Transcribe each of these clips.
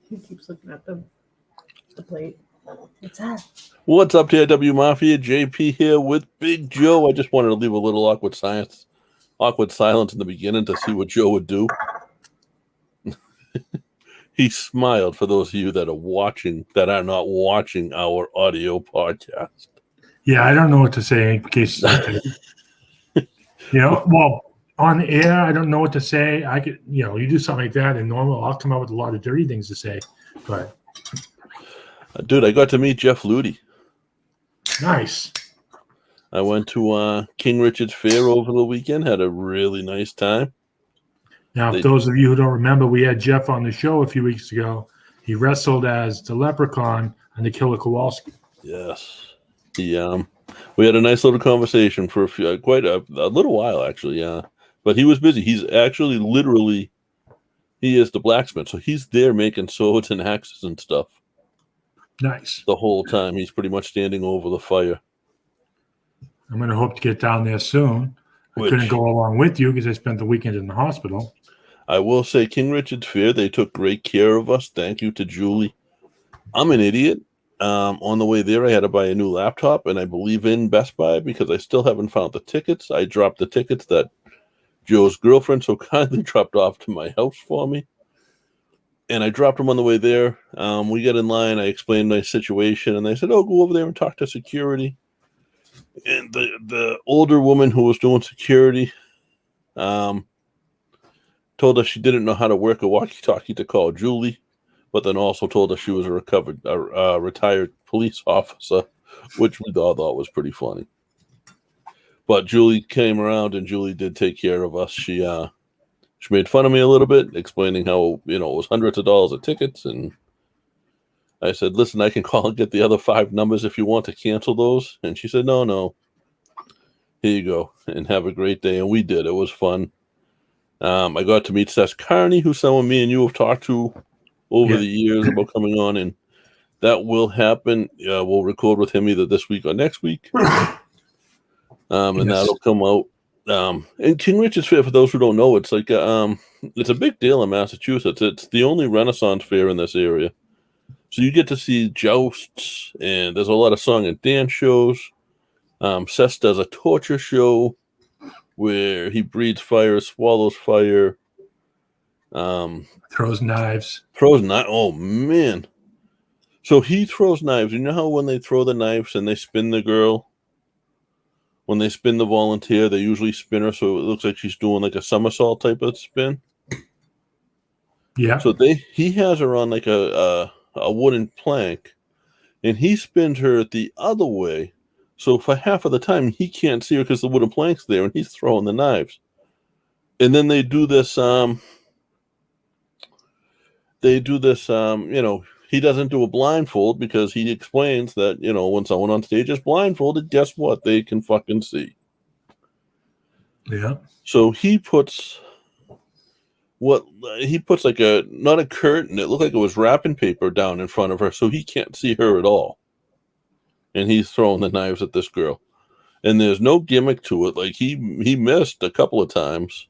He keeps looking at the plate. What's that? What's up, TIW Mafia? JP here with Big Joe. I just wanted to leave a little awkward silence in the beginning to see what Joe would do. He smiled for those of you that are not watching our audio podcast. Yeah, I don't know what to say in cases like that. Well, on air, I don't know what to say. I could, you do something like that in normal, I'll come up with a lot of dirty things to say. But dude, I got to meet Jeff Lutie. Nice. I went to King Richard's Fair over the weekend. Had a really nice time. Now, if those of you who don't remember, we had Jeff on the show a few weeks ago. He wrestled as the Leprechaun on the Killer Kowalski. Yes. We had a nice little conversation for quite a little while, actually. Yeah, but he was busy. He's actually he is the blacksmith, so he's there making swords and axes and stuff. Nice. The whole time he's pretty much standing over the fire. I'm going to hope to get down there soon. I couldn't go along with you because I spent the weekend in the hospital. I will say, King Richard's Fair, they took great care of us. Thank you to Julie. I'm an idiot. On the way there, I had to buy a new laptop, and I believe in Best Buy because I still haven't found the tickets. I dropped the tickets that Joe's girlfriend so kindly dropped off to my house for me. And I dropped them on the way there. We got in line. I explained my situation, and they said, "Oh, go over there and talk to security." And the older woman who was doing security told us she didn't know how to work a walkie-talkie to call Julie, but then also told us she was a retired police officer, which we all thought was pretty funny. But Julie came around, and Julie did take care of us. She made fun of me a little bit, explaining how it was hundreds of dollars of tickets, and I said, "Listen, I can call and get the other 5 numbers if you want to cancel those." And she said, "No. Here you go, and have a great day." And we did. It was fun. I got to meet Seth Carney, who's someone me and you have talked to over the years about coming on, and that will happen. We'll record with him either this week or next week. And that'll come out. And King Richard's Fair, for those who don't know, it's like it's a big deal in Massachusetts. It's the only Renaissance fair in this area. So you get to see jousts, and there's a lot of song and dance shows. Seth does a torture show where he breathes fire, swallows fire. Throws knives. Oh, man. So he throws knives. You know how when they throw the knives and they spin the girl? When they spin the volunteer, they usually spin her so it looks like she's doing like a somersault type of spin. Yeah. So he has her on like a wooden plank, and he spins her the other way. So for half of the time, he can't see her because the wooden plank's there, and he's throwing the knives. And then they do this. He doesn't do a blindfold because he explains that, when someone on stage is blindfolded, guess what? They can fucking see. Yeah. So he puts like not a curtain. It looked like it was wrapping paper down in front of her, so he can't see her at all. And he's throwing the knives at this girl. And there's no gimmick to it. Like he missed a couple of times.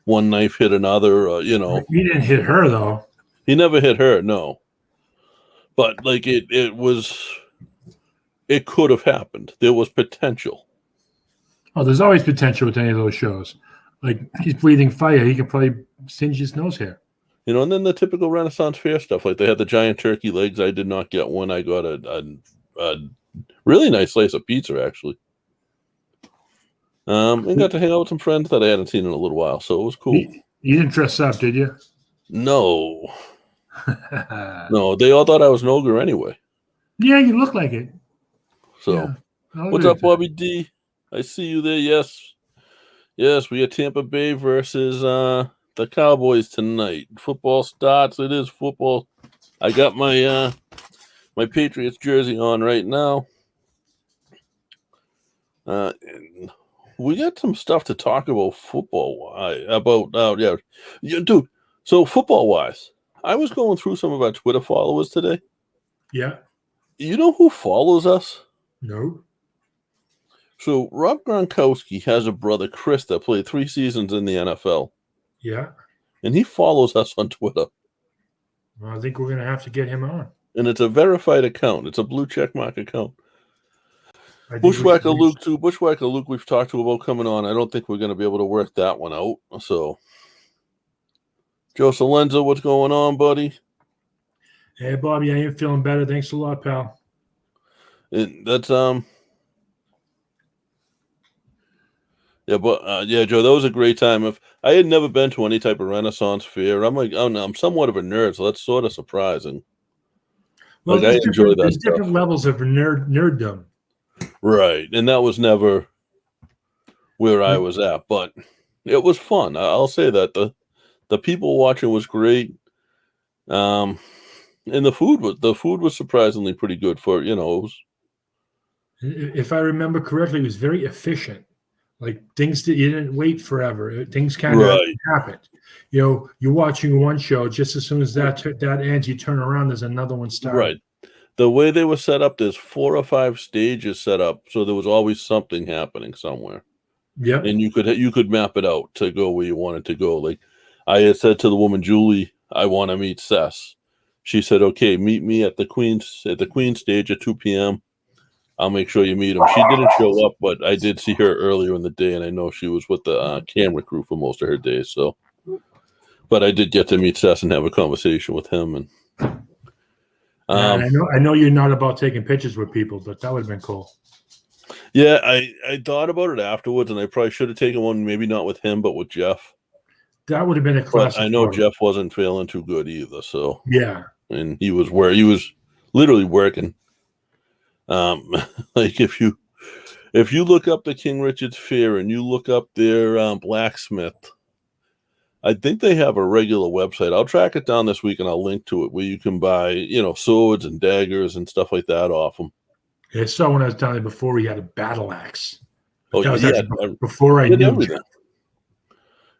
One knife hit another, He didn't hit her, though. He never hit her, no. But like it could have happened. There was potential. Oh, there's always potential with any of those shows. Like he's breathing fire, he could probably singe his nose hair. And then the typical Renaissance Fair stuff. Like they had the giant turkey legs. I did not get one. I got a really nice slice of pizza, actually. And got to hang out with some friends that I hadn't seen in a little while, so it was cool. You didn't dress up, did you? No. No, they all thought I was an ogre anyway. Yeah, you look like it. So, what's up, Bobby D? I see you there. Yes, we got Tampa Bay versus the Cowboys tonight. Football starts. It is football. I got my my Patriots jersey on right now. And we got some stuff to talk about football. Dude. So football wise, I was going through some of our Twitter followers today. Yeah. You know who follows us? No. So Rob Gronkowski has a brother, Chris, that played 3 seasons in the NFL. Yeah. And he follows us on Twitter. Well, I think we're going to have to get him on. And it's a verified account. It's a blue check mark account. I think Bushwhacker Luke too. Bushwhacker Luke, we've talked to about coming on. I don't think we're going to be able to work that one out. So, Joe Salenza, what's going on, buddy? Hey, Bobby, I am feeling better. Thanks a lot, pal. And that's yeah, but yeah, Joe, that was a great time. If I had never been to any type of Renaissance fair, I'm like, oh no, I'm somewhat of a nerd, so that's sort of surprising. Well, like I enjoy that there's stuff. different levels of nerddom. Right, and that was never where I was at, but it was fun. I'll say that the people watching was great, and the food was surprisingly pretty good for it was. If I remember correctly, it was very efficient. Like things that you didn't wait forever. Things kind of happened. You're watching one show. Just as soon as that ends, you turn around. There's another one starting. Right. The way they were set up, there's 4 or 5 stages set up, so there was always something happening somewhere. Yep. And you could map it out to go where you wanted to go. Like I had said to the woman Julie, I want to meet Sess. She said, "Okay, meet me at the Queen stage at 2 p.m. I'll make sure you meet him." She didn't show up, but I did see her earlier in the day, and I know she was with the camera crew for most of her days. So, but I did get to meet Sess and have a conversation with him. And I know you're not about taking pictures with people, but that would have been cool. Yeah, I thought about it afterwards, and I probably should have taken one, maybe not with him, but with Jeff. That would have been a classic. But I know Jeff wasn't feeling too good either. So yeah, and he was literally working. Like if you look up the King Richard's Fair and you look up their blacksmith, I think they have a regular website. I'll track it down this week and I'll link to it where you can buy, swords and daggers and stuff like that off them. I saw when I was down there before he had a battle axe. Oh, yeah, before I knew everything.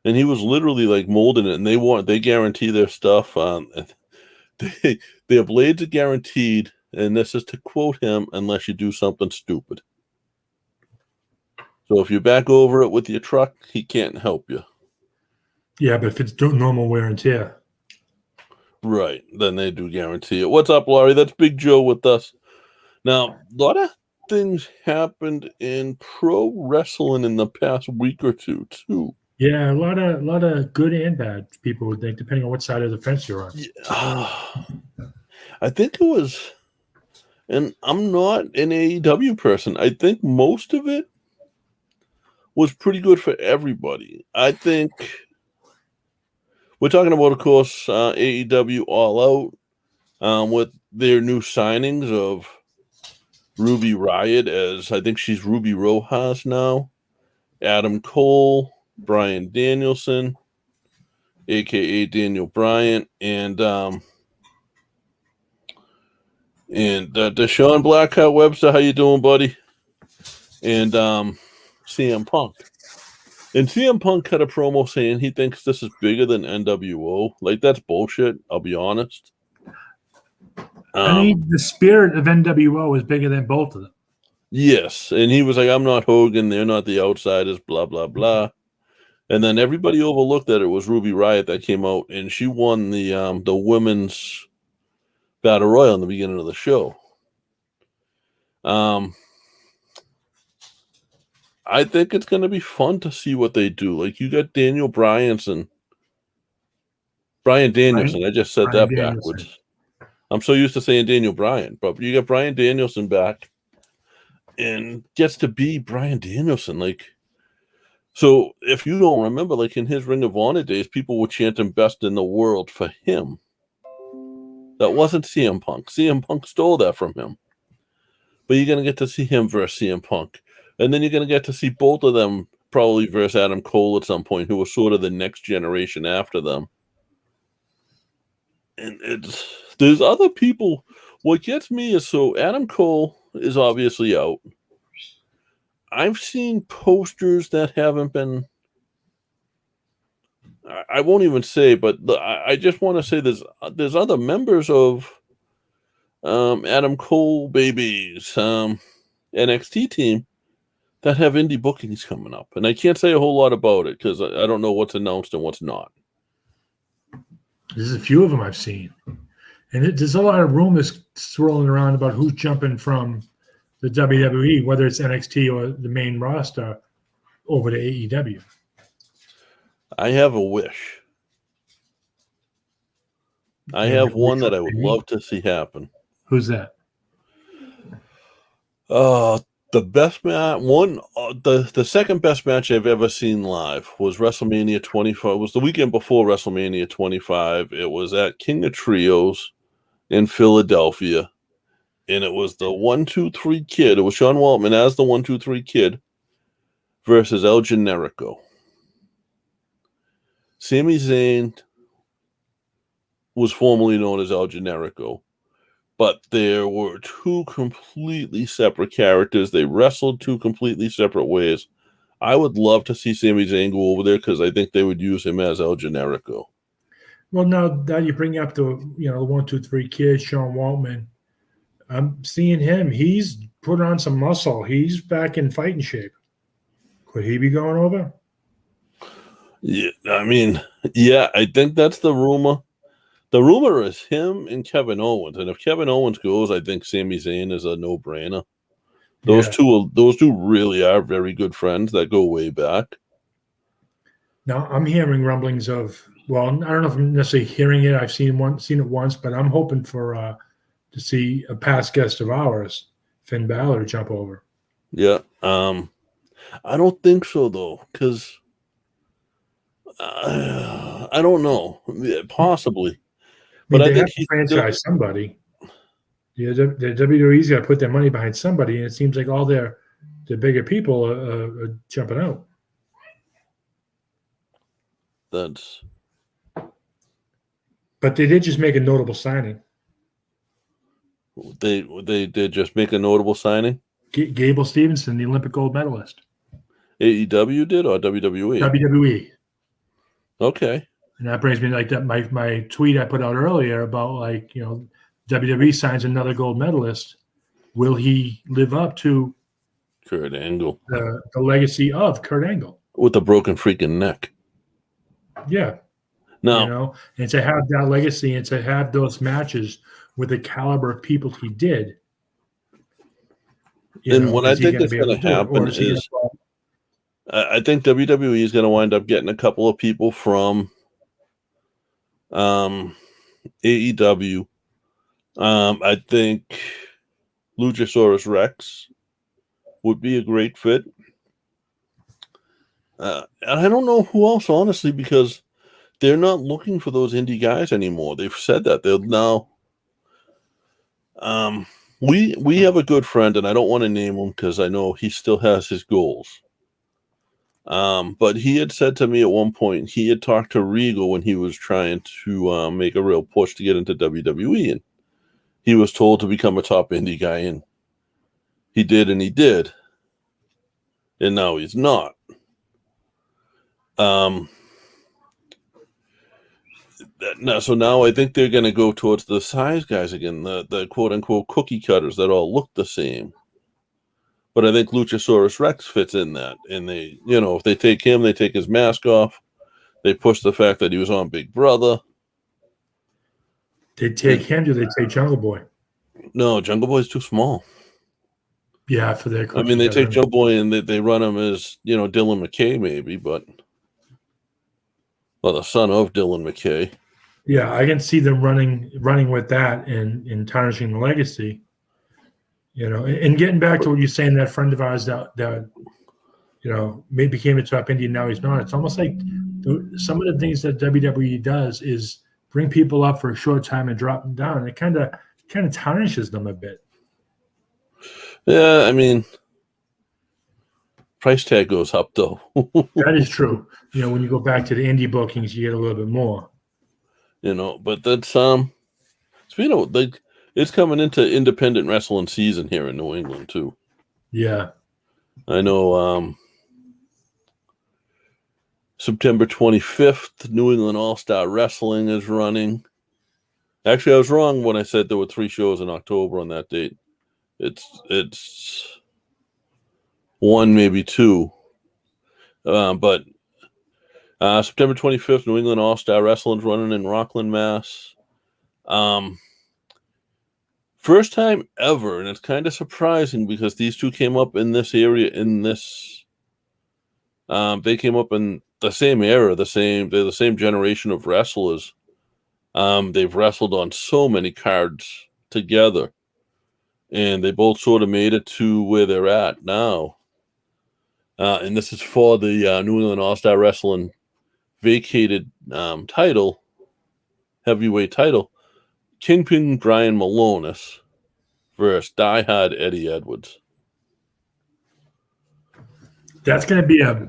And he was literally like molding it, and they guarantee their stuff. Their blades are guaranteed, and this is to quote him, unless you do something stupid. So if you back over it with your truck, he can't help you. Yeah, but if it's normal wear and tear. Right, then they do guarantee it. What's up, Laurie? That's Big Joe with us. Now, a lot of things happened in pro wrestling in the past week or two, too. Yeah, a lot of good and bad, people would think, depending on what side of the fence you're on. I think it was, and I'm not an AEW person, I think most of it was pretty good for everybody. I think we're talking about, of course, AEW All Out with their new signings of Ruby Riott, as I think she's Ruby Rojas now, Adam Cole, Bryan Danielson, aka Daniel Bryant, and Deshaun Blackheart Webster. How you doing, buddy? And CM Punk. And CM Punk cut a promo saying he thinks this is bigger than NWO. Like, that's bullshit, I'll be honest. I mean, the spirit of NWO is bigger than both of them. Yes, and he was like, I'm not Hogan, they're not the outsiders, blah, blah, blah. And then everybody overlooked that it was Ruby Riott that came out, and she won the women's Battle Royal in the beginning of the show. I think it's going to be fun to see what they do. Like, you got Bryan Danielson. I just said that backwards. I'm so used to saying Daniel Bryan, but you got Bryan Danielson back and gets to be Bryan Danielson. Like, so if you don't remember, like in his Ring of Honor days, people were chanting best in the world for him. That wasn't CM Punk. CM Punk stole that from him. But you're going to get to see him versus CM Punk. And then you're going to get to see both of them probably versus Adam Cole at some point, who was sort of the next generation after them. And there's other people. What gets me is, so Adam Cole is obviously out. I've seen posters that haven't been, I won't even say, but I just want to say there's other members of Adam Cole babies NXT team that have indie bookings coming up. And I can't say a whole lot about it because I don't know what's announced and what's not. There's a few of them I've seen. And there's a lot of rumors swirling around about who's jumping from the WWE, whether it's NXT or the main roster, over to AEW. I have a wish. I have one that I would love to see happen. Who's that? The best match, the second best match I've ever seen live was WrestleMania 25. It was the weekend before WrestleMania 25. It was at King of Trios in Philadelphia, and it was the 1-2-3 Kid. It was Sean Waltman as the 1-2-3 Kid versus El Generico. Sami Zayn was formerly known as El Generico, but there were two completely separate characters. They wrestled two completely separate ways. I would love to see Sami Zayn go over there because I think they would use him as El Generico. Well, now that you bring up the 1-2-3 Kid, Sean Waltman, I'm seeing him. He's put on some muscle. He's back in fighting shape. Could he be going over? Yeah, I mean, I think that's the rumor. The rumor is him and Kevin Owens, and if Kevin Owens goes, I think Sami Zayn is a no-brainer. Those two really are very good friends that go way back. Now I'm hearing rumblings of. Well, I don't know if I'm necessarily hearing it. I've seen it once, but I'm hoping for to see a past guest of ours, Finn Balor, jump over. Yeah, I don't think so though, because I don't know, possibly. But I think have to franchise somebody. Yeah, the WWE's got to put their money behind somebody, and it seems like all the bigger people are jumping out. But they did just make a notable signing. They did just make a notable signing? Gable Stevenson, the Olympic gold medalist. AEW did or WWE? WWE. Okay. And that brings me like that my tweet I put out earlier about WWE signs another gold medalist. Will he live up to Kurt Angle? The legacy of Kurt Angle with a broken freaking neck. Yeah. No. And to have that legacy and to have those matches with the caliber of people he did. And what I think is going to happen is I think WWE is going to wind up getting a couple of people from AEW. I think Luchasaurus Rex would be a great fit. I don't know who else, honestly, because they're not looking for those indie guys anymore. They've said that they'll now. We have a good friend, and I don't want to name him because I know he still has his goals. But he had said to me at one point he had talked to Regal when he was trying to make a real push to get into WWE, and he was told to become a top indie guy, and he did, and now he's not. So now I think they're going to go towards the size guys again, the quote unquote cookie cutters that all look the same. But I think Luchasaurus Rex fits in that. And they, if they take him, they take his mask off. They push the fact that he was on Big Brother. They take him, do they take Jungle Boy? No, Jungle Boy's too small. Yeah, for their. I mean, they take Jungle Boy and they run him as, Dylan McKay maybe, but. Well, the son of Dylan McKay. Yeah, I can see them running with that and tarnishing the legacy. And getting back to what you're saying, that friend of ours that maybe became a top Indian, now he's not. It's almost like some of the things that WWE does is bring people up for a short time and drop them down. It kind of tarnishes them a bit. Yeah, I mean, price tag goes up though. That is true. When you go back to the indie bookings, you get a little bit more. But that's it's coming into independent wrestling season here in New England too. Yeah. I know September 25th, New England All-Star Wrestling is running. Actually, I was wrong when I said there were 3 shows in October on that date. It's 1, maybe 2. But September 25th, New England All-Star Wrestling is running in Rockland, Mass. First time ever, and it's kind of surprising because these two came up in this area. They came up in the same era. They're the same generation of wrestlers. They've wrestled on so many cards together, and they both sort of made it to where they're at now. And this is for the New England All-Star Wrestling vacated title, heavyweight title. Kingpin Brian Malonis versus Die Hard Eddie Edwards. That's gonna be a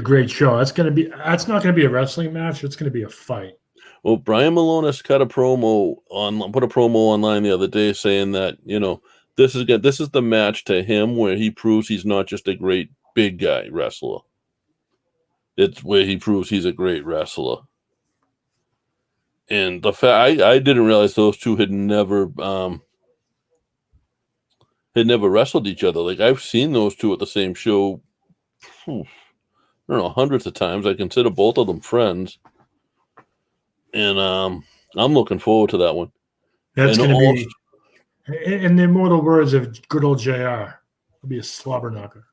great show. That's not gonna be a wrestling match. It's gonna be a fight. Well, Brian Malonis put a promo online the other day saying that, this is the match to him where he proves he's not just a great big guy wrestler. It's where he proves he's a great wrestler. And the fact I didn't realize those two had never wrestled each other. Like, I've seen those two at the same show, I don't know, hundreds of times. I consider both of them friends. And I'm looking forward to that one. That's going to be, in the immortal words of good old JR, it'll be a slobber knocker.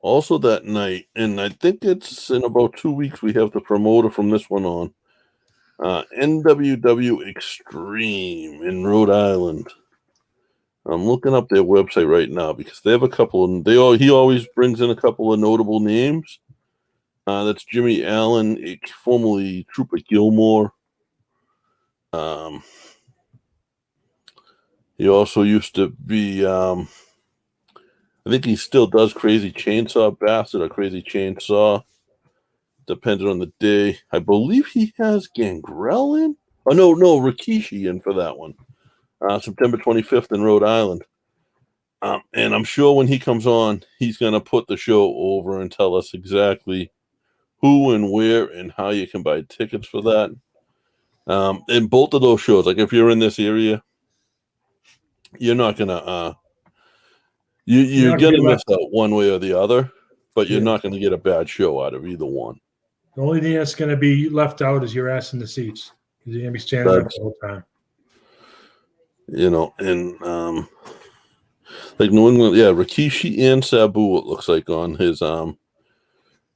Also that night, and I think it's in about 2 weeks, we have the promoter from this one on. NWW Extreme in Rhode Island. I'm looking up their website right now because they have a couple of, he always brings in a couple of notable names. That's Jimmy Allen, formerly Trooper Gilmore. He also used to be, I think he still does Crazy Chainsaw Bastard or Crazy Chainsaw, depending on the day. I believe he has Gangrel in. Oh, no, Rikishi in for that one. September 25th in Rhode Island. And I'm sure when he comes on, he's going to put the show over and tell us exactly who and where and how you can buy tickets for that. And both of those shows, like if you're in this area, you're not going to, you're going to miss out one way or the other, but you're not going to get a bad show out of either one. The only thing that's going to be left out is your ass in the seats. You're going to be standing up the whole time. And like New England, Rikishi and Sabu, it looks like on his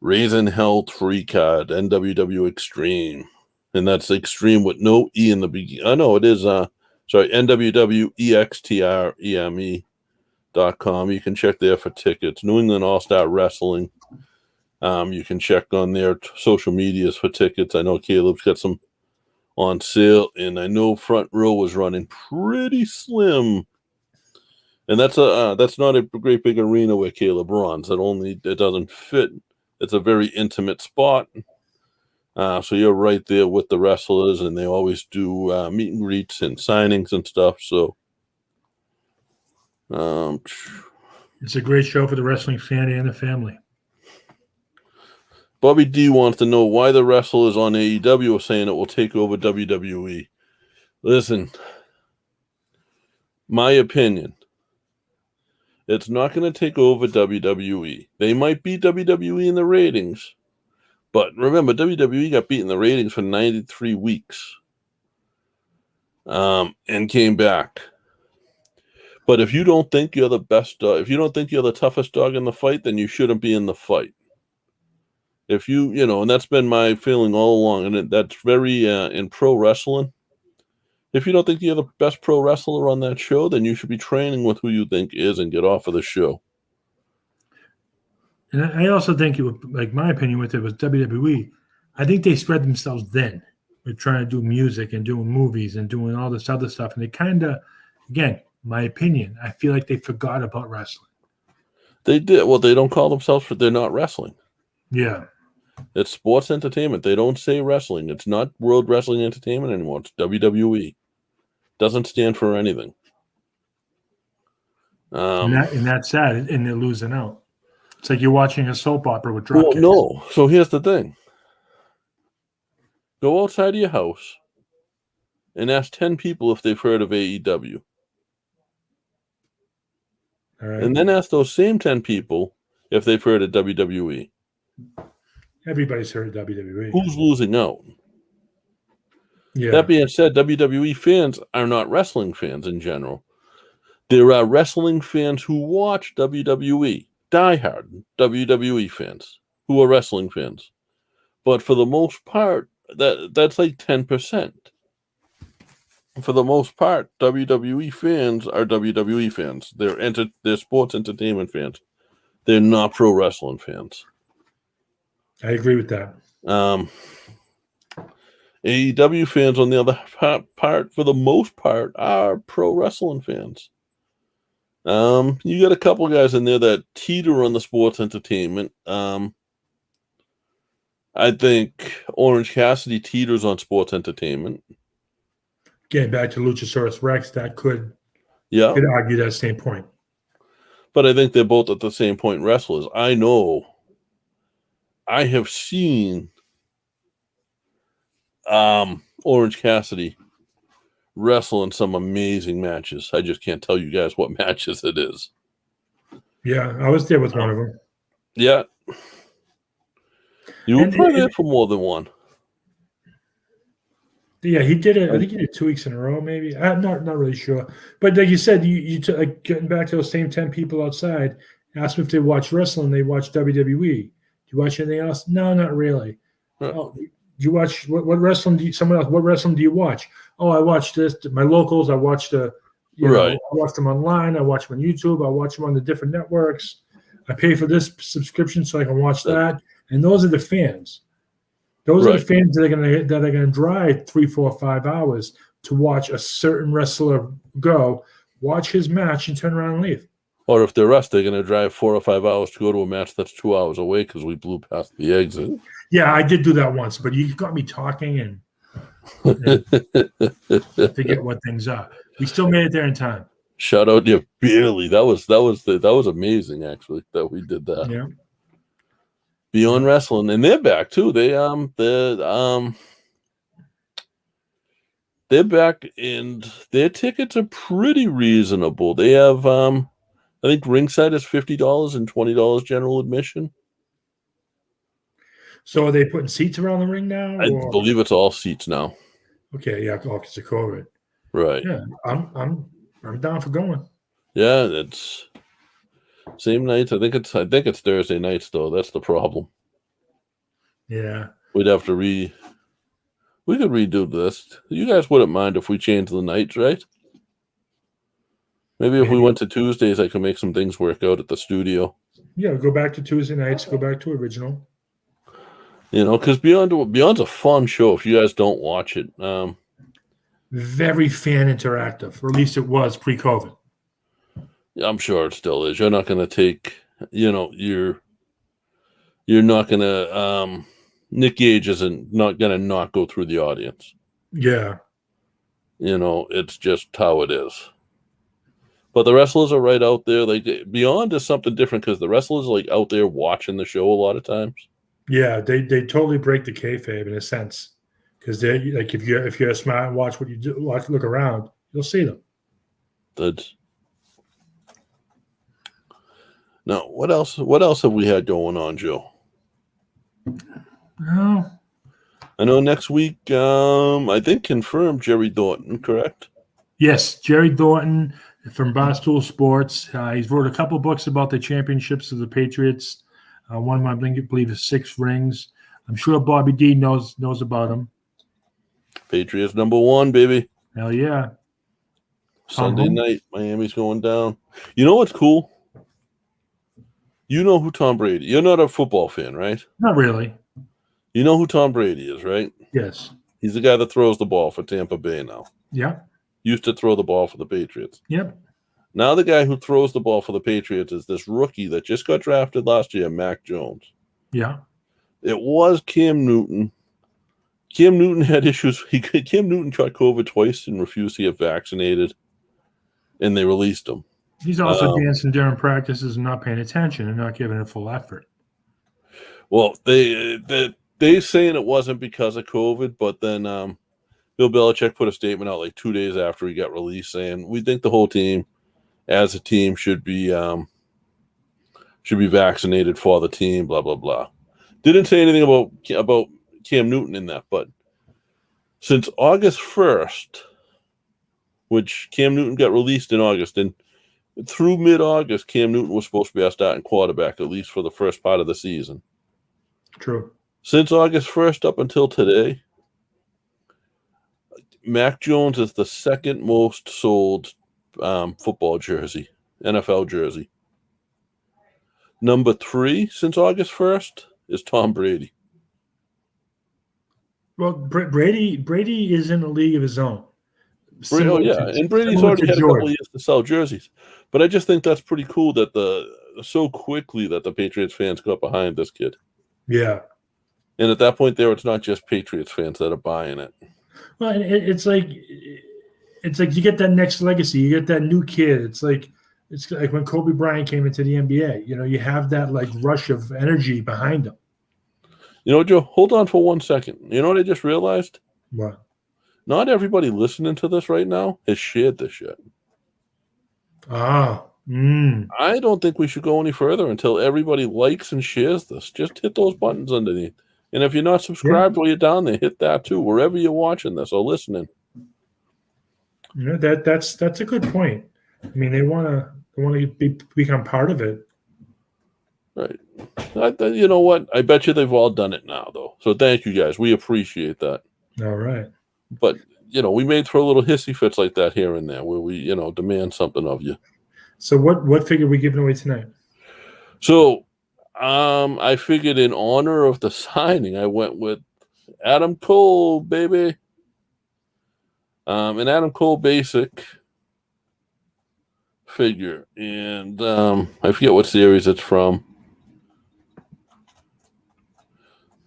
Raising Hell 3 card, NWW Extreme. And that's Extreme with no E in the beginning. Oh, no, it is, NWWEXTREME.com. You can check there for tickets. New England All-Star Wrestling. You can check on their social medias for tickets. I know Caleb's got some on sale, and I know Front Row was running pretty slim. And that's not a great big arena where Caleb runs. It doesn't fit. It's a very intimate spot. So you're right there with the wrestlers, and they always do meet and greets and signings and stuff. So it's a great show for the wrestling fan and the family. Bobby D wants to know why the wrestlers on AEW are saying it will take over WWE. Listen, my opinion, it's not going to take over WWE. They might beat WWE in the ratings, but remember, WWE got beat in the ratings for 93 weeks and came back. But if you don't think you're the best, if you don't think you're the toughest dog in the fight, then you shouldn't be in the fight. If and that's been my feeling all along, and that's very in pro wrestling. If you don't think you're the best pro wrestler on that show, then you should be training with who you think is and get off of the show. And I also think my opinion with it was WWE. I think they spread themselves thin with trying to do music and doing movies and doing all this other stuff. And they kind of, again, my opinion, I feel like they forgot about wrestling. They did. Well, they don't call themselves, they're not wrestling. Yeah. It's sports entertainment. They don't say wrestling. It's not World Wrestling Entertainment anymore. It's WWE. Doesn't stand for anything. And that's sad. And they're losing out. It's like you're watching a soap opera with drop kicks. No. So here's the thing. Go outside of your house and ask 10 people if they've heard of AEW. All right. And then ask those same 10 people if they've heard of WWE. Everybody's heard of WWE. Who's losing out? Yeah. That being said, WWE fans are not wrestling fans in general. There are wrestling fans who watch WWE, diehard WWE fans who are wrestling fans. But for the most part, that's like 10%. For the most part, WWE fans are WWE fans. They're sports entertainment fans. They're not pro wrestling fans. I agree with that. AEW fans, on the other part, for the most part, are pro wrestling fans. You got a couple guys in there that teeter on the sports entertainment. I think Orange Cassidy teeters on sports entertainment. Getting back to Luchasaurus Rex, that could argue that same point. But I think they're both at the same point wrestlers. I know. I have seen Orange Cassidy wrestle in some amazing matches. I just can't tell you guys what matches it is. Yeah, I was there with one of them. Yeah. You were probably there for more than one. Yeah, he did it. I think he did 2 weeks in a row, maybe. I'm not really sure. But like you said, you like getting back to those same 10 people outside, ask them if they watch wrestling, they watch WWE. Do you watch anything else? No, not really. Huh. Oh, do you watch what wrestling? What wrestling do you watch? Oh, I watch this. My locals. I watch I watch them online. I watch them on YouTube. I watch them on the different networks. I pay for this subscription so I can watch that. And those are the fans. Those are the fans that are gonna drive 3, 4, 5 hours to watch a certain wrestler go, watch his match, and turn around and leave. Or if they're us, they're going to drive 4 or 5 hours to go to a match that's 2 hours away because we blew past the exit. Yeah, I did do that once, but you got me talking and forget what things are. We still made it there in time. Shout out to Barely. That was amazing actually that we did that. Yeah. Beyond Wrestling, and they're back too. They're back, and their tickets are pretty reasonable. They have I think ringside is $50 and $20 general admission. So are they putting seats around the ring now? I believe it's all seats now. Okay, yeah, because of COVID. Right. Yeah, I'm down for going. Yeah, it's same nights. I think it's Thursday nights though. That's the problem. Yeah. We'd have to we could redo this. You guys wouldn't mind if we changed the nights, right? Maybe if we went to Tuesdays, I could make some things work out at the studio. Yeah, go back to Tuesday nights, go back to original. You know, because Beyond's a fun show if you guys don't watch it. Very fan interactive, or at least it was pre-COVID. I'm sure it still is. You're not going to take, you're not going to, Nick Gage isn't not going to not go through the audience. Yeah. It's just how it is. But the wrestlers are right out there. Like Beyond is something different because the wrestlers are like out there watching the show a lot of times. Yeah, they totally break the kayfabe in a sense. Because they like if you're smart and watch what you do, look around, you'll see them. That's now. What else have we had going on, Joe? No. I know next week. I think confirmed Jerry Thornton, correct? Yes, Jerry Thornton from Barstool Sports. He's wrote a couple books about the championships of the Patriots. One I believe is 6 rings. I'm sure Bobby D knows about him. Patriots #1, baby. Hell yeah. Sunday night, Miami's going down. You know what's cool? You know who Tom Brady. You're not a football fan, right? Not really. You know who Tom Brady is, right? Yes. He's the guy that throws the ball for Tampa Bay now. Yeah. Used to throw the ball for the Patriots. Yep. Now the guy who throws the ball for the Patriots is this rookie that just got drafted last year, Mac Jones. Yeah. It was Cam Newton. Cam Newton had issues. Cam Newton caught COVID twice and refused to get vaccinated, and they released him. He's also dancing during practices and not paying attention and not giving it full effort. Well, they saying it wasn't because of COVID, but then Bill Belichick put a statement out like 2 days after he got released saying, we think the whole team, as a team, should be vaccinated for the team, blah, blah, blah. Didn't say anything about Cam Newton in that, but Since August 1st, which Cam Newton got released in August, and through mid-August, Cam Newton was supposed to be our starting quarterback, at least for the first part of the season. True. Since August 1st up until today, Mac Jones is the second most sold football jersey, NFL jersey. Number 3 since August 1st is Tom Brady. Well, Brady is in a league of his own. And Brady's already had a couple of years to sell jerseys. But I just think that's pretty cool that so quickly that the Patriots fans got behind this kid. Yeah. And at that point there, it's not just Patriots fans that are buying it. Well, it's like you get that next legacy. You get that new kid. It's like when Kobe Bryant came into the NBA. You know, you have that like rush of energy behind him. You know, Joe, hold on for 1 second. You know what I just realized? What? Not everybody listening to this right now has shared this yet. Ah. I don't think we should go any further until everybody likes and shares this. Just hit those buttons underneath. And if you're not subscribed while you're down there, hit that too, wherever you're watching this or listening. You know, that's a good point. I mean, they want to become part of it. Right. You know what? I bet you they've all done it now, though. So thank you guys. We appreciate that. All right. But, you know, we may throw little hissy fits like that here and there where we, you know, demand something of you. So what figure are we giving away tonight? So I figured in honor of the signing, I went with Adam Cole, baby. An Adam Cole basic figure. And I forget what series it's from.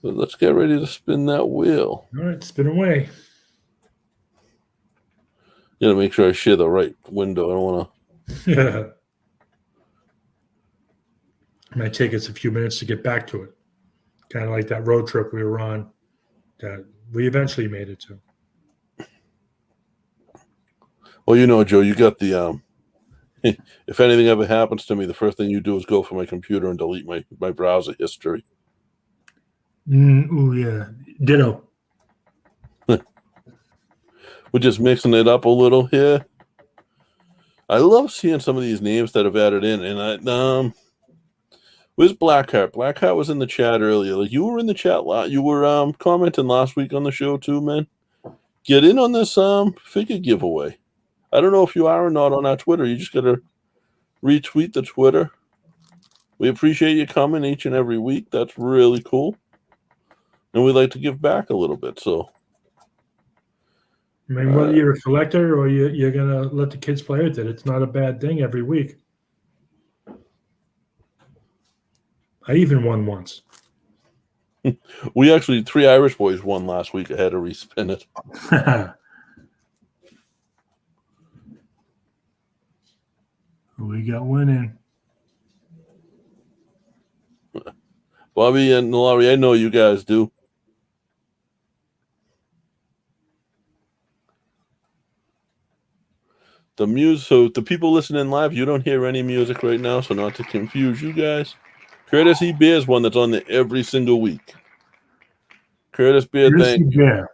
But let's get ready to spin that wheel. All right, spin away. Gotta make sure I share the right window. I don't want to. It might take us a few minutes to get back to it. Kind of like that road trip we were on that we eventually made it to. Well, you know, Joe, you got the if anything ever happens to me, the first thing you do is go for my computer and delete my browser history. Oh yeah, ditto. We're just mixing it up a little here. I love seeing some of these names that have added in, and where's Blackheart? Blackheart was in the chat earlier. Like, you were in the chat you were commenting last week on the show too, man. Get in on this figure giveaway. I don't know if you are or not on our Twitter. You just gotta retweet the Twitter. We appreciate you coming each and every week. That's really cool. And we like to give back a little bit, so. I mean, whether you're a collector or you're going to let the kids play with it, it's not a bad thing every week. I even won once. We actually, 3 Irish boys won last week. I had to respin it. We got winning. Bobby and Laurie, I know you guys do. So the people listening live, you don't hear any music right now, so not to confuse you guys. Curtis E. Bear's one that's on there every single week. Curtis Bear, thank you.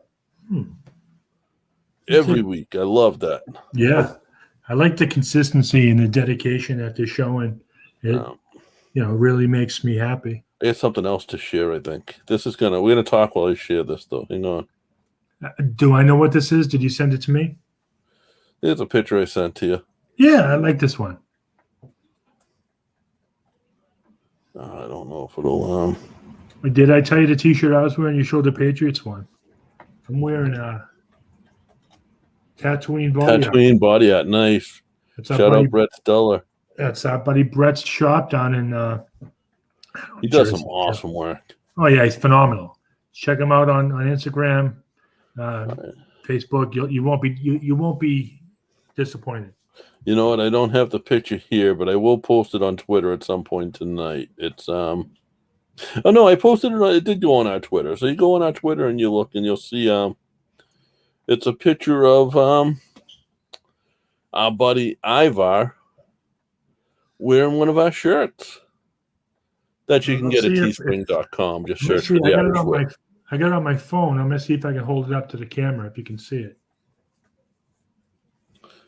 Every week. I love that. Yeah. I like the consistency and the dedication that they're showing. It really makes me happy. I got something else to share, I think. We're gonna talk while I share this though. Hang on. Do I know what this is? Did you send it to me? Here's a picture I sent to you. Yeah, I like this one. I don't know if it'll Did I tell you the t-shirt I was wearing? You showed the Patriots one. I'm wearing a Tatooine body art. Nice. Shout out Brett Steller. That's our buddy Brett's shop down in he does some awesome work. Oh yeah, he's phenomenal. Check him out on Instagram, Facebook. You won't be disappointed. You know what? I don't have the picture here, but I will post it on Twitter at some point tonight. It's oh no, I posted it. It did go on our Twitter. So you go on our Twitter and you look and you'll see it's a picture of our buddy Ivar wearing one of our shirts that you can get at teespring.com. Just search for the Irish Whip. I got it on my phone. I'm gonna see if I can hold it up to the camera if you can see it.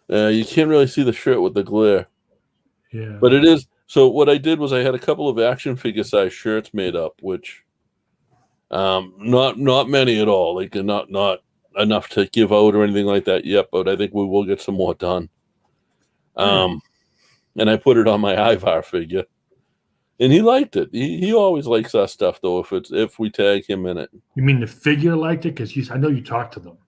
You can't really see the shirt with the glare, Yeah. but it is. So what I did was I had a couple of action figure size shirts made up, which not many at all, like not enough to give out or anything like that yet. But I think we will get some more done. And I put it on my Ivar figure, and he liked it. He always likes our stuff though if we tag him in it. You mean the figure liked it? Because I know you talked to them.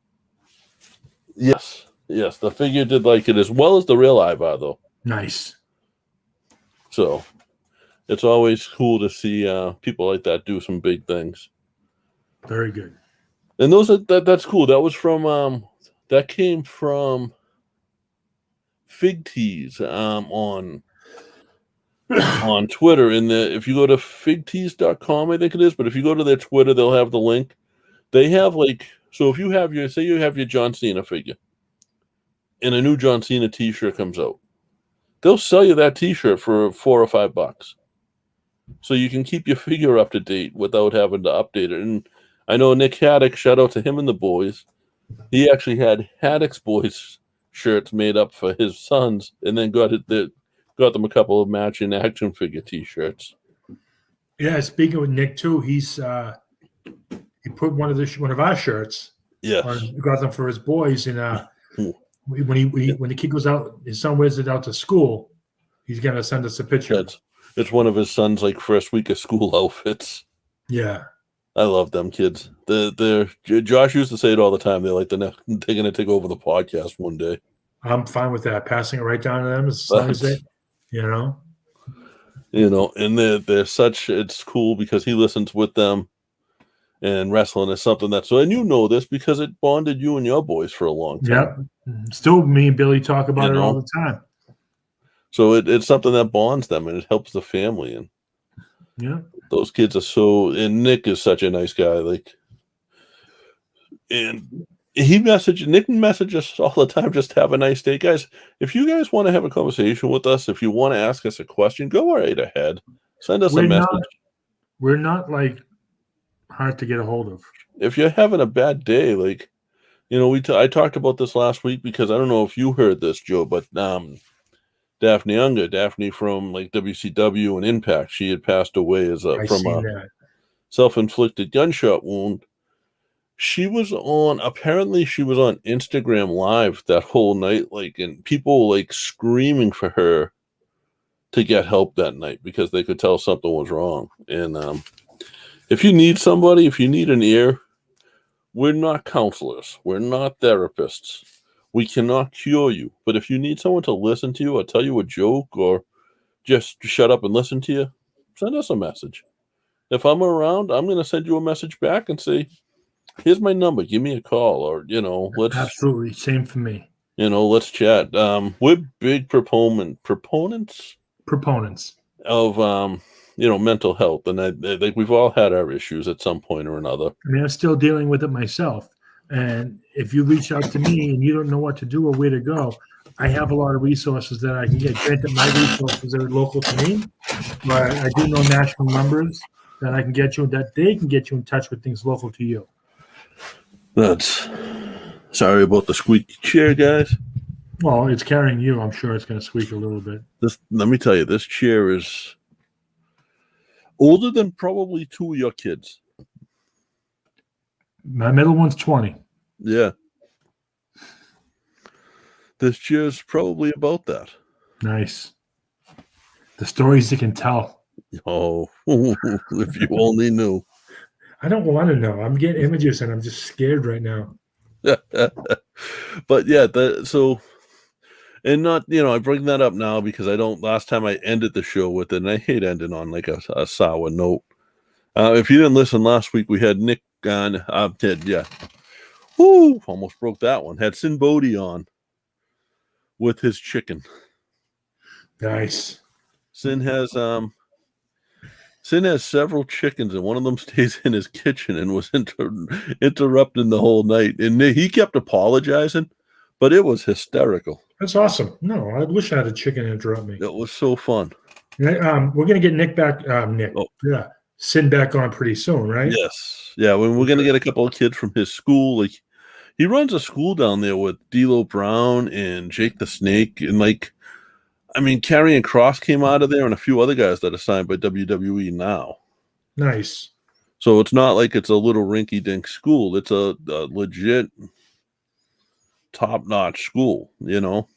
Yes, the figure did like it as well as the real Ivar though. Nice. So it's always cool to see people like that do some big things. Very good. And that's cool. That was from that came from Fig Tees on Twitter. If you go to figtees.com, I think it is, but if you go to their Twitter, they'll have the link. They have so if you have your John Cena figure and a new John Cena t-shirt comes out, they'll sell you that t-shirt for $4 or $5. So you can keep your figure up to date without having to update it. And I know Nick Haddock, shout out to him and the boys. He actually had Haddock's boys shirts made up for his sons, and then got them a couple of matching action figure t-shirts. Yeah, speaking with Nick too, he put one of our shirts. Yes, got them for his boys, and when the kid goes out, his son wears it out to school. He's gonna send us a picture. It's one of his son's first week of school outfits. Yeah, I love them kids. Josh used to say it all the time. They're they're gonna take over the podcast one day. I'm fine with that. Passing it right down to them as long as they, and they're such. It's cool because he listens with them, and wrestling is something and this because it bonded you and your boys for a long time. Yep. Still, me and Billy talk about it all the time. So it's something that bonds them, and it helps the family. And those kids are and Nick is such a nice guy. And Nick messages us all the time. Just have a nice day, guys. If you guys want to have a conversation with us, if you want to ask us a question, go right ahead. Send us a message. We're not hard to get a hold of. If you're having a bad day, I talked about this last week because I don't know if you heard this, Joe, but Daphne from WCW and Impact, she had passed away from a self-inflicted gunshot wound. Apparently she was on Instagram Live that whole night, and people screaming for her to get help that night because they could tell something was wrong. And if you need somebody, if you need an ear, we're not counselors. We're not therapists. We cannot cure you. But if you need someone to listen to you or tell you a joke or just shut up and listen to you, send us a message. If I'm around, I'm going to send you a message back and say, here's my number. Give me a call, or, let's... Absolutely. Same for me. Let's chat. We're big proponents of, mental health. And I think we've all had our issues at some point or another. I mean, I'm still dealing with it myself. And if you reach out to me and you don't know what to do or where to go, I have a lot of resources that I can get. Granted, my resources are local to me, but I do know national numbers that I can get you, that they can get you in touch with things local to you. Sorry about the squeaky chair, guys. Well, it's carrying you. I'm sure it's going to squeak a little bit. Let me tell you, this chair is older than probably two of your kids. My middle one's 20. Yeah. This chair is probably about that. Nice. The stories you can tell. Oh, if you only knew. I don't want to know. I'm getting images and I'm just scared right now. But yeah, I bring that up now because last time I ended the show with it, and I hate ending on a sour note. If you didn't listen last week, we had Nick on, almost broke that one. Had Sin Bodie on with his chicken. Nice. Sin has several chickens, and one of them stays in his kitchen and was interrupting the whole night. And he kept apologizing, but it was hysterical. That's awesome. No, I wish I had a chicken interrupt me. It was so fun. We're going to get Nick back. Nick. Oh. Yeah. send back on pretty soon, right? Yes. Yeah, when we're gonna get a couple of kids from his school, like he runs a school down there with D'Lo Brown and Jake the Snake, and like, I mean, Karrion Kross came out of there, and a few other guys that are signed by WWE now. Nice. So it's not like it's a little rinky-dink school; it's a legit, top-notch school. You know.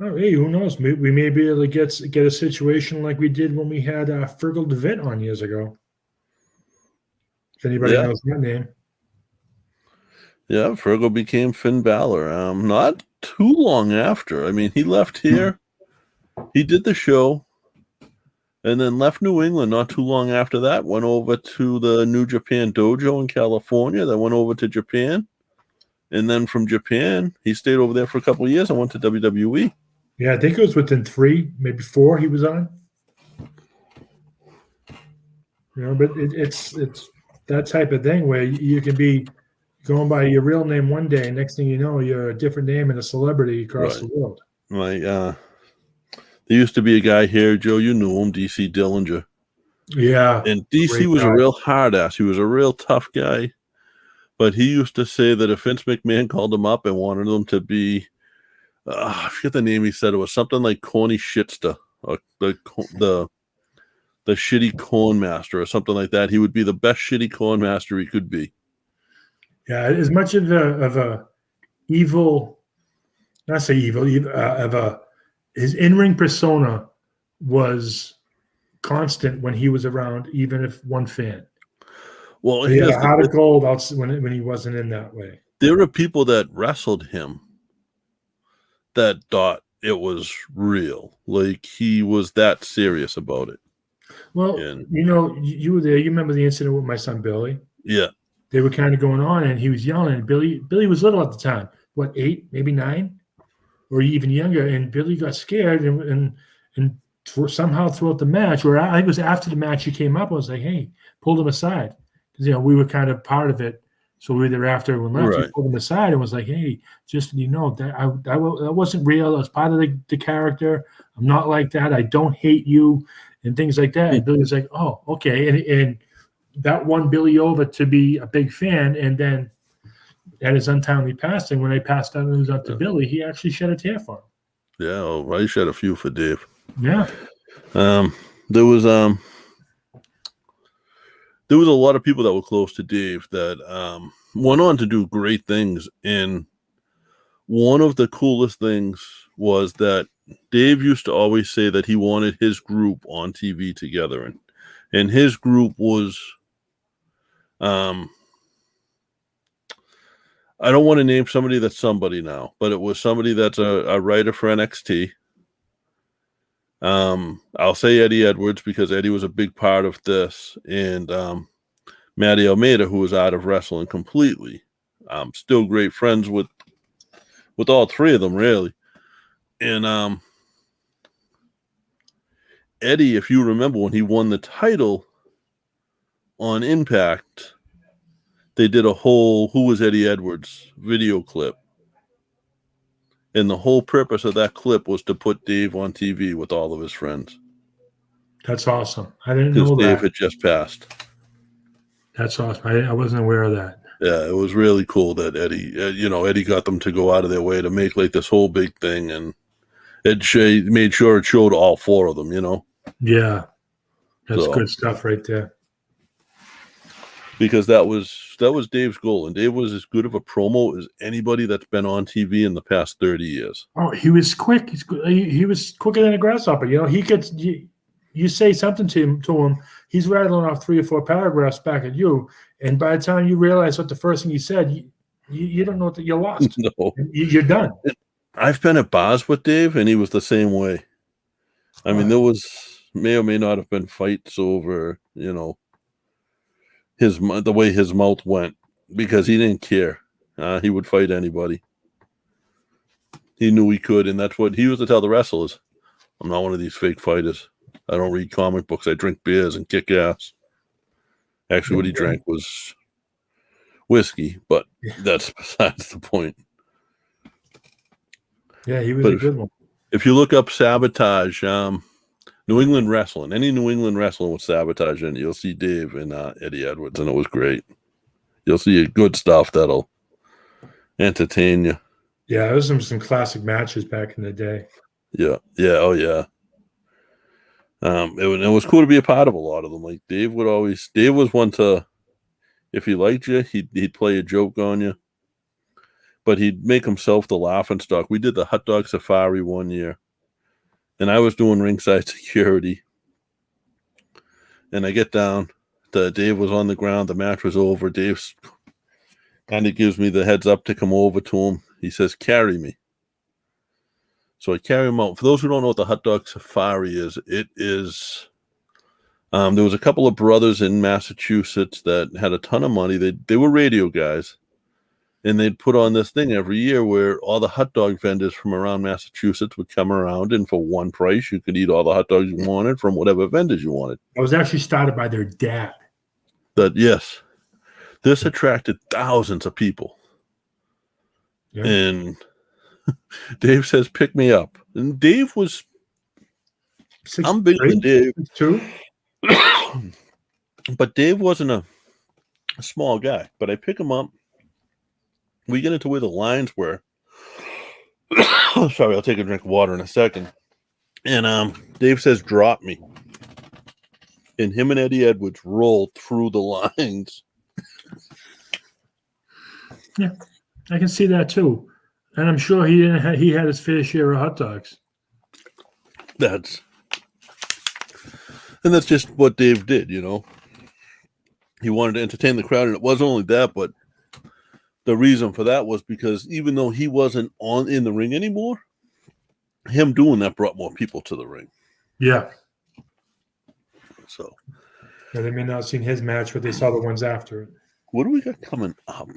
Oh, hey, who knows? We may be able to get a situation like we did when we had Fergal DeVitt on years ago. If anybody Yeah. knows that name. Yeah, Fergal became Finn Balor. Not too long after. I mean, he left here. He did the show, and then left New England not too long after that. Went over to the New Japan Dojo in California. Then went over to Japan. And then from Japan, he stayed over there for a couple of years and went to WWE. Yeah, I think it was within 3, maybe 4 he was on. But it's that type of thing where you can be going by your real name one day, and next thing you know, you're a different name and a celebrity across the world. Like, there used to be a guy here, Joe, you knew him, DC Dillinger. Yeah. And DC was a real hard ass. He was a real tough guy. But he used to say that if Vince McMahon called him up and wanted him to be, I forget the name he said, it was something like Corny Shitster, or the shitty corn master or something like that. He would be the best shitty corn master he could be. Yeah, as much of a evil, not say evil, his in-ring persona was constant when he was around, even if one fan. Well, he had a heart of gold when he wasn't in that way. There were people that wrestled him that thought it was real, like he was that serious about it. Well, you were there. You remember the incident with my son Billy? Yeah. They were kind of going on, and he was yelling. And Billy was little at the time. What, 8, maybe 9, or even younger? And Billy got scared, and somehow throughout the match, or I think it was after the match, he came up. I was like, "Hey," pulled him aside because we were kind of part of it. So we were there after everyone left. Right. He pulled him aside and was like, "Hey, just that wasn't real. It was part of the character. I'm not like that. I don't hate you." And things like that. And Billy was like, "Oh, okay." And that won Billy over to be a big fan. And then at his untimely passing, when I passed out news out to Billy, he actually shed a tear for him. Yeah, I shed a few for Dave. Yeah. There was a lot of people that were close to Dave that went on to do great things. And one of the coolest things was that Dave used to always say that he wanted his group on TV together. And his group was, I don't want to name somebody that's somebody now, but it was somebody that's a writer for NXT. I'll say Eddie Edwards because Eddie was a big part of this. And Matty Almeida, who was out of wrestling completely. Still great friends with all three of them, really. And Eddie, if you remember when he won the title on Impact, they did a whole Who Was Eddie Edwards video clip. And the whole purpose of that clip was to put Dave on TV with all of his friends. That's awesome. I didn't know that. Because Dave had just passed. That's awesome. I wasn't aware of that. Yeah, it was really cool that Eddie, Eddie got them to go out of their way to make like this whole big thing. And it made sure it showed all 4 of them, Yeah. That's good stuff right there. Because that was Dave's goal, and Dave was as good of a promo as anybody that's been on TV in the past 30 years. Oh, he was quick. He was quicker than a grasshopper. He gets you say something to him, he's rattling off 3 or 4 paragraphs back at you, and by the time you realize what the first thing he said, you don't know that you're lost. No, you're done. I've been at bars with Dave, and he was the same way. I mean, there may or may not have been fights over, the way his mouth went, because he didn't care. He would fight anybody. He knew he could, and that's what he used to tell the wrestlers. I'm not one of these fake fighters. I don't read comic books. I drink beers and kick ass. Actually, what he drank was whiskey, but that's besides the point. Yeah, he was a good one. If you look up Sabotage, New England wrestling. Any New England wrestling with sabotage in it, you'll see Dave and Eddie Edwards, and it was great. You'll see good stuff that'll entertain you. Yeah, there was some classic matches back in the day. Yeah, oh yeah. It was cool to be a part of a lot of them. Like Dave was one to, if he liked you, he'd play a joke on you, but he'd make himself the laughing stock. We did the hot dog safari one year, and I was doing ringside security, and I get down. Dave was on the ground. The match was over. Dave kind of gives me the heads up to come over to him. He says, "Carry me." So I carry him out. For those who don't know what the hot dog safari is, it is. There was a couple of brothers in Massachusetts that had a ton of money. They were radio guys, and they'd put on this thing every year where all the hot dog vendors from around Massachusetts would come around, and for one price, you could eat all the hot dogs you wanted from whatever vendors you wanted. It was actually started by their dad. Yes, this attracted thousands of people, Yeah. and Dave says, "Pick me up." And Dave was, I'm bigger than Dave. Too. But Dave wasn't a small guy. But I pick him up. We get into where the lines were. Sorry, I'll take a drink of water in a second. And Dave says, "Drop me." And him and Eddie Edwards rolled through the lines. Yeah, I can see that too. And I'm sure he had his fair share of hot dogs. That's just what Dave did, you know. He wanted to entertain the crowd, and it wasn't only that, but the reason for that was because even though he wasn't in the ring anymore, him doing that brought more people to the ring. Yeah. So Yeah, they may not have seen his match, but they saw the ones after it. what do we got coming up?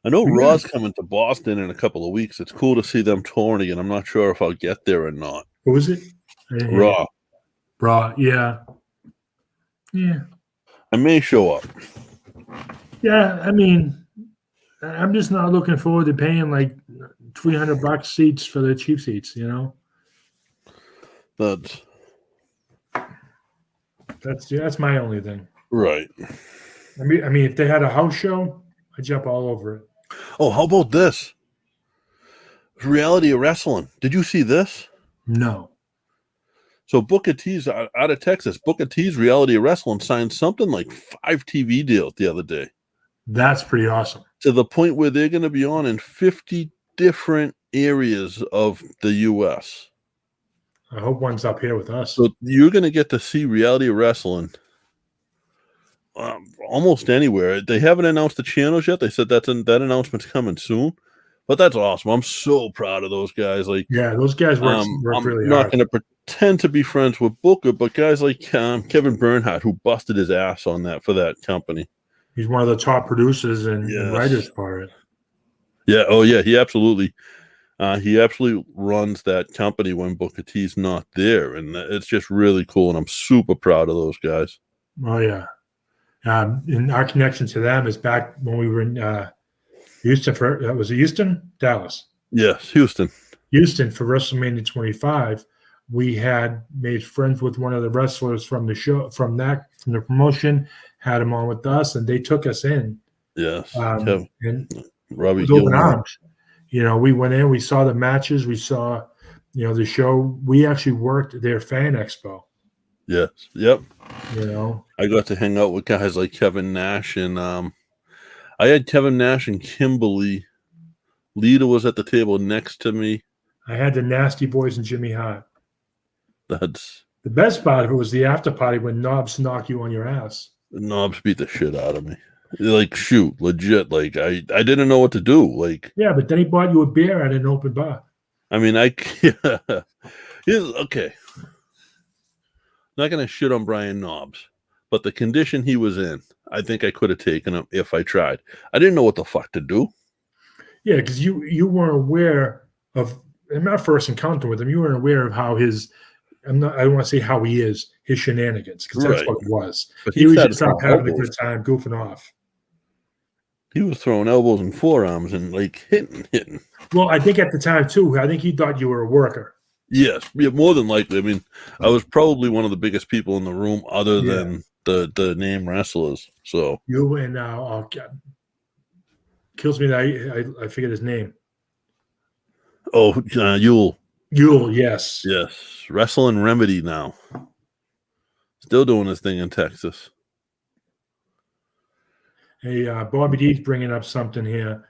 I know Raw's coming to Boston in a couple of weeks. It's cool to see them touring again. I'm not sure if I'll get there or not. Who was it? Raw. Raw, yeah. Yeah. I may show up. Yeah, I mean, I'm just not looking forward to paying like $300 seats for the cheap seats, you know? That's my only thing. right. I mean, if they had a house show, I'd jump all over it. Oh, how about this? Reality of wrestling. Did you see this? No. So Booker T's out of Texas. Booker T's Reality of Wrestling signed something like 5 TV deals the other day. That's pretty awesome. To the point where they're going to be on in 50 different areas of the U.S. I hope one's up here with us. So you're going to get to see Reality of Wrestling almost anywhere. They haven't announced the channels yet. They said that announcement's coming soon. But that's awesome. I'm so proud of those guys. Like, yeah, those guys work I'm really not hard. going to pretend to be friends with Booker, but guys like Kevin Bernhardt, who busted his ass on that for that company. He's one of the top producers and Yes. writers for it. Yeah. Oh, yeah. He absolutely runs that company when Booker T's not there, and it's just really cool. And I'm super proud of those guys. Oh yeah. And our connection to them is back when we were in Houston was it Houston? Dallas. Yes, Houston For WrestleMania 25. We had made friends with one of the wrestlers from the show, from the promotion, had him on with us, and they took us in. Yes. And Robbie with open Gilmore. arms. You know, we went in, we saw the matches, we saw, the show. We actually worked their fan expo. Yes. Yep. You know, I got to hang out with guys like Kevin Nash, and I had Kevin Nash and Kimberly. Lita was at the table next to me. I had the Nasty Boys and Jimmy Hart. That's The best part of it was the after party when Knobs knock you on your ass. Knobs beat the shit out of me. Like, shoot, legit. Like, I didn't know what to do. Like, Yeah, but then he bought you a beer at an open bar. I mean, okay. Not going to shit on Brian Knobs, but the condition he was in, I think I could have taken him if I tried. I didn't know what the fuck to do. Yeah, because you weren't aware of, in my first encounter with him, you weren't aware of how his, I don't want to say how he is, his shenanigans, because that's Right. what it was. But He was started just out throwing having a elbows. good time, goofing off. He was throwing elbows and forearms and like hitting. Well, I think at the time too, I think he thought you were a worker. Yes, yeah, more than likely. I mean, I was probably one of the biggest people in the room, other Yeah. than the name wrestlers. So You and God, kills me that I forget his name. Yule, Yule, yes. yes, Wrestling Remedy now, still doing his thing in Texas. Hey, Bobby D's bringing up something here.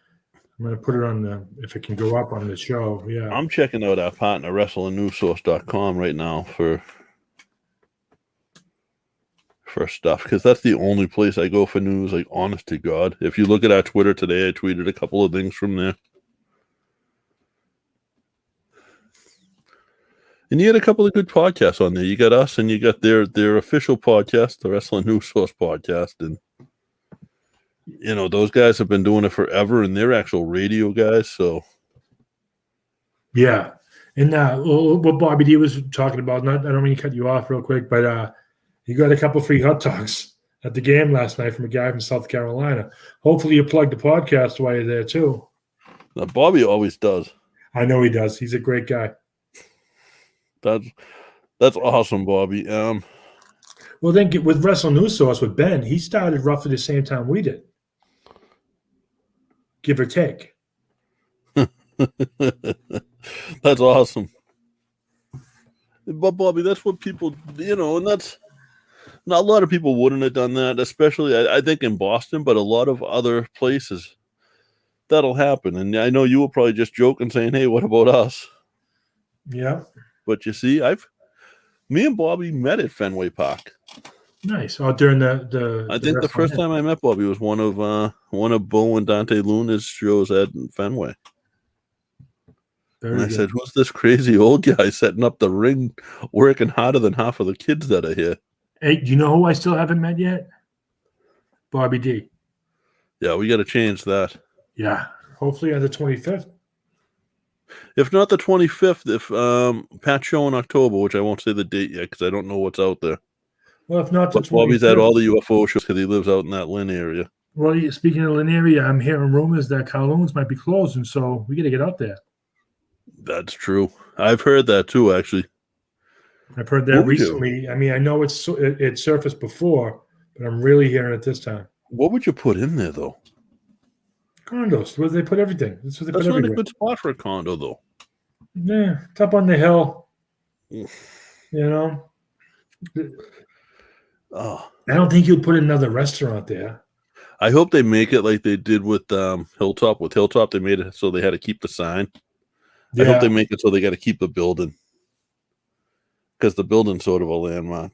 I'm going to put it on if it can go up on the show. Yeah. I'm checking out our partner WrestlingNewsSource.com right now for stuff, because that's the only place I go for news. Like, honest to God, if you look at our Twitter today, I tweeted a couple of things from there. And you had a couple of good podcasts on there. You got us, and you got their official podcast, the Wrestling News Source podcast, and those guys have been doing it forever, and they're actual radio guys. So Yeah. And what Bobby D was talking about, I don't mean to cut you off real quick, but he got a couple free hot dogs at the game last night from a guy from South Carolina. Hopefully you plugged the podcast while you're there too. now, Bobby always does. I know he does. He's a great guy. That's awesome, Bobby. Well, then with Wrestling News Source with Ben, he started roughly the same time we did, give or take. That's awesome. But Bobby, that's what people, and that's not a lot of people wouldn't have done that, especially I think in Boston, but a lot of other places that'll happen. And I know you were probably just joking, saying, "Hey, what about us?" Yeah. But you see, me and Bobby met at Fenway Park. Nice. Oh, during the I think the first time I met Bobby was one of Bo and Dante Luna's shows at Fenway. Very And I good. said, "Who's this crazy old guy setting up the ring, working harder than half of the kids that are here?" Hey, do you know who I still haven't met yet? Bobby D. Yeah, we got to change that. Yeah. Hopefully on the 25th. If not the 25th, if Pat's show in October, which I won't say the date yet because I don't know what's out there. Well, if not the But Bobby's 25th. at all the UFO shows because he lives out in that Lynn area. Well, speaking of Lynn area, I'm hearing rumors that Kowloon's might be closing, so we got to get out there. That's true. I've heard that too, actually. I've heard that recently. I mean, I know it surfaced before, but I'm really hearing it this time. What would you put in there, though? Condos, where they put everything. That's what they That's put not everywhere. a good spot for a condo, though. Yeah, it's up on the hill. You know, Oh, I don't think you'll put another restaurant there. I hope they make it like they did with Hilltop. With Hilltop, they made it so they had to keep the sign. I hope they make it so they got to keep the building, because the building's sort of a landmark.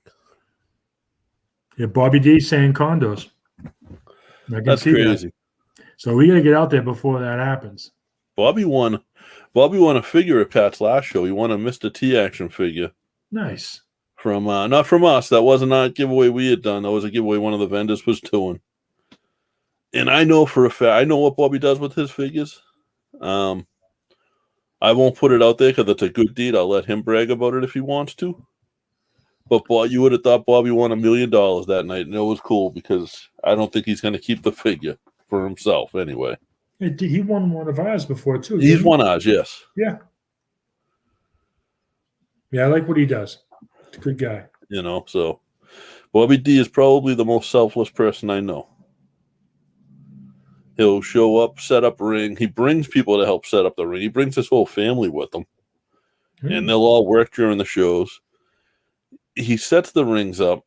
Yeah, Bobby D saying condos. I can That's see crazy. that. So we got to get out there before that happens. Bobby won a figure at Pat's last show. He won a Mr. T action figure. Nice. From not from us. That wasn't a giveaway we had done. That was a giveaway one of the vendors was doing. And I know for a fact, I know what Bobby does with his figures. I won't put it out there because it's a good deed. I'll let him brag about it if he wants to. But you would have thought Bobby won $1 million that night, and it was cool because I don't think he's going to keep the figure for himself anyway. He won one of ours before too. He's won ours, yes. Yeah. Yeah, I like what he does. He's a good guy. So Bobby D is probably the most selfless person I know. He'll show up, set up a ring. He brings people to help set up the ring. He brings his whole family with him. And they'll all work during the shows. He sets the rings up.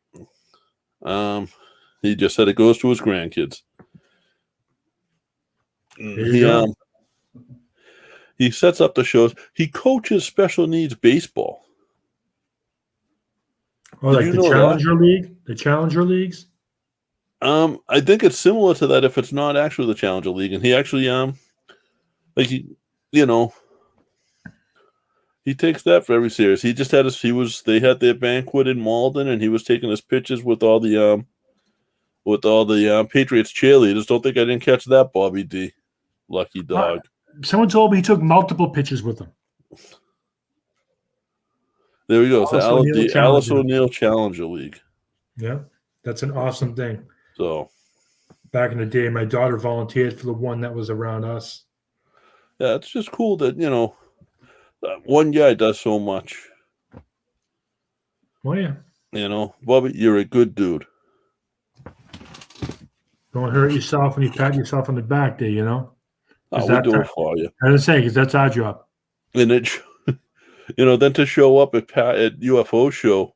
He just said it goes to his grandkids. He sets up the shows. He coaches special needs baseball. Oh, like the Challenger League? The Challenger Leagues? I think it's similar to that if it's not actually the Challenger League. And he actually, he takes that very serious. He just had they had their banquet in Malden, and he was taking his pictures with all the Patriots cheerleaders. Don't think I didn't catch that, Bobby D. Lucky dog. Someone told me he took multiple pictures with them. There we go. The Alice O'Neill Challenger League. Yeah, that's an awesome thing. So back in the day, my daughter volunteered for the one that was around us. Yeah, it's just cool that, One guy does so much. Oh yeah. You know, Bobby, you're a good dude. Don't hurt yourself when you pat yourself on the back there, you know? Is We that do it for you. I was saying, because that's our job. And it, then to show up at UFO show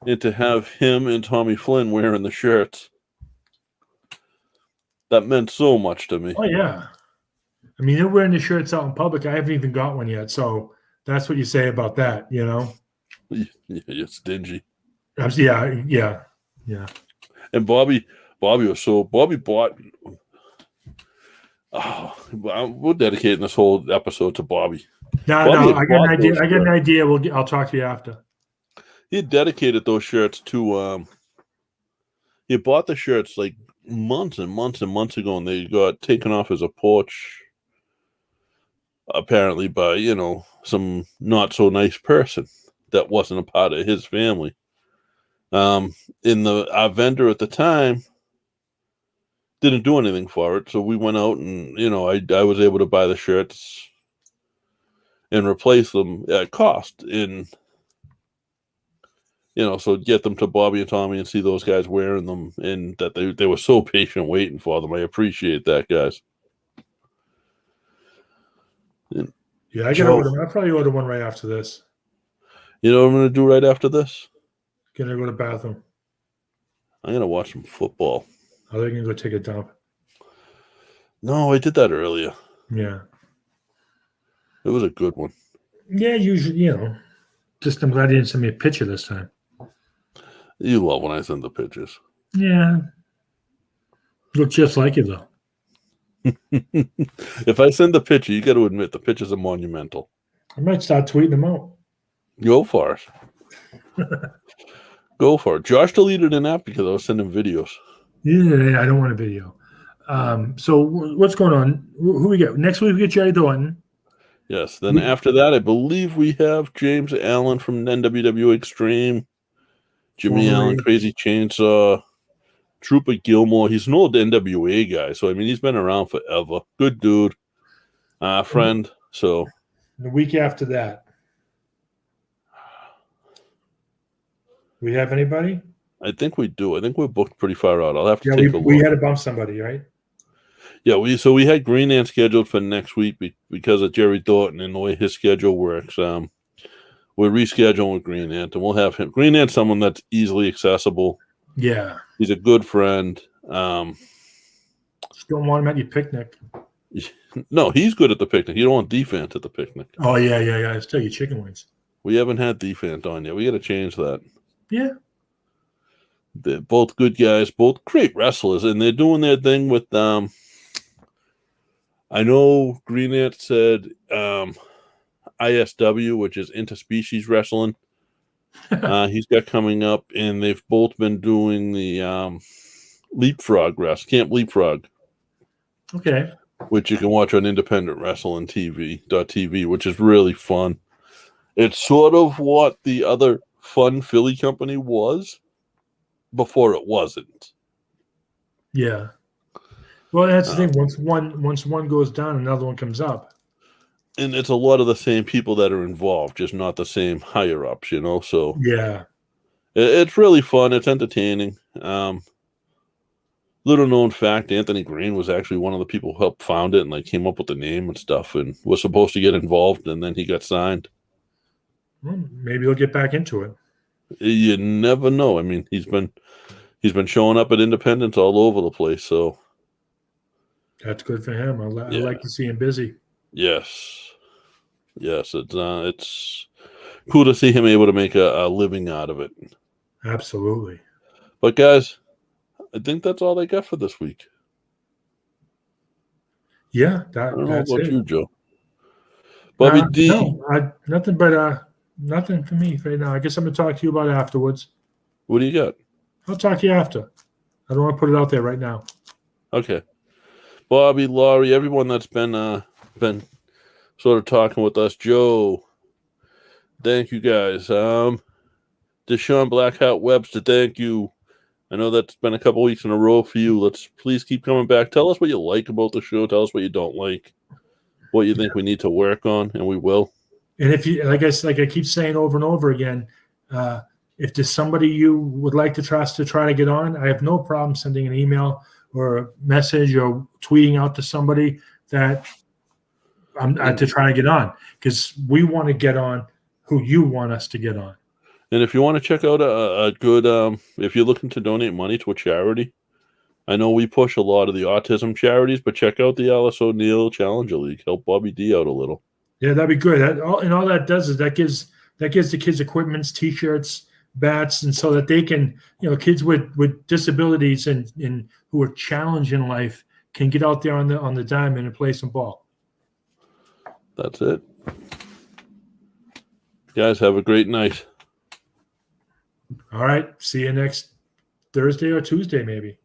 and to have him and Tommy Flynn wearing the shirts, that meant so much to me. Oh yeah. I mean, they're wearing the shirts out in public. I haven't even got one yet. So that's what you say about that, you know? You're stingy. Yeah. And Bobby bought. Oh, we're dedicating this whole episode to Bobby. No, I got an idea. I got an idea. I'll talk to you after. He dedicated those shirts to. He bought the shirts like months and months and months ago, and they got taken off as a porch. Apparently, by some not so nice person that wasn't a part of his family. Our vendor at the time didn't do anything for it, so we went out and I was able to buy the shirts and replace them at cost so get them to Bobby and Tommy and see those guys wearing them, and that they were so patient waiting for them. I appreciate that, guys. And yeah, I gotta order. I'll probably order one right after this. You know what I'm gonna do right after this? Gonna go to the bathroom. I'm gonna watch some football. Are they gonna go take a dump? No, I did that earlier. Yeah. It was a good one. Yeah, usually, just I'm glad you didn't send me a picture this time. You love when I send the pictures. Yeah. Look just like you, though. If I send the picture, you got to admit the pictures are monumental. I might start tweeting them out. Go for it. Go for it. Josh deleted an app because I was sending videos. Yeah, I don't want a video. So what's going on? Who we get? Next week we get Jerry Thornton. Yes. Then after that, I believe we have James Allen from NWW Extreme. Jimmy Allen, Crazy Chainsaw. Trooper Gilmore. He's an old NWA guy, so I mean he's been around forever. Good dude. Friend. So the week after that. We have anybody? I think we do. I think we're booked pretty far out. I'll have to take a look. We had to bump somebody, right? Yeah, we had Green Ant scheduled for next week because of Jerry Thornton and the way his schedule works. We're rescheduling with Green Ant, and we'll have him. Green Ant's someone that's easily accessible. Yeah. He's a good friend. Just don't want him at your picnic. No, he's good at the picnic. You don't want Defant at the picnic. Oh, yeah. Let's tell you chicken wings. We haven't had Defant on yet. We got to change that. Yeah. They're both good guys, both great wrestlers, and they're doing their thing with I know Green Ant said ISW, which is interspecies wrestling. He's got coming up, and they've both been doing the leapfrog Camp Leapfrog. Okay. Which you can watch on Independent Wrestling TV, which is really fun. It's sort of what the other fun Philly company was before it wasn't. Yeah. Well, that's the thing. Once one goes down, another one comes up. And it's a lot of the same people that are involved, just not the same higher ups, So yeah, it's really fun. It's entertaining. Little known fact: Anthony Green was actually one of the people who helped found it and came up with the name and stuff, and was supposed to get involved, and then he got signed. Well, maybe he'll get back into it. You never know. I mean, he's been showing up at independents all over the place, so that's good for him. I like to see him busy. Yes, it's cool to see him able to make a living out of it. Absolutely. But guys, I think that's all I got for this week. Yeah, I don't know that's about it. you, Joe. Bobby D. No, nothing but nothing for me right now. I guess I'm gonna talk to you about it afterwards. What do you got? I'll talk to you after. I don't want to put it out there right now. Okay. Bobby, Laurie, everyone that's been sort of talking with us. Joe, thank you guys. Deshaun Blackhat Webster, thank you. I know that's been a couple weeks in a row for you. Let's please keep coming back. Tell us what you like about the show. Tell us what you don't like. What you think we need to work on, and we will. And if you, like I keep saying over and over again, if there's somebody you would like to try to get on, I have no problem sending an email or a message or tweeting out to somebody that I'm to try to get on, because we want to get on who you want us to get on. And if you want to check out a good, if you're looking to donate money to a charity, I know we push a lot of the autism charities, but check out the Alice O'Neill Challenger League. Help Bobby D out a little. Yeah, that'd be good. All that does is that gives the kids equipments, T-shirts, bats, and so that they can, kids with disabilities and who are challenged in life can get out there on the diamond and play some ball. That's it. Guys, have a great night. All right. See you next Thursday or Tuesday, maybe.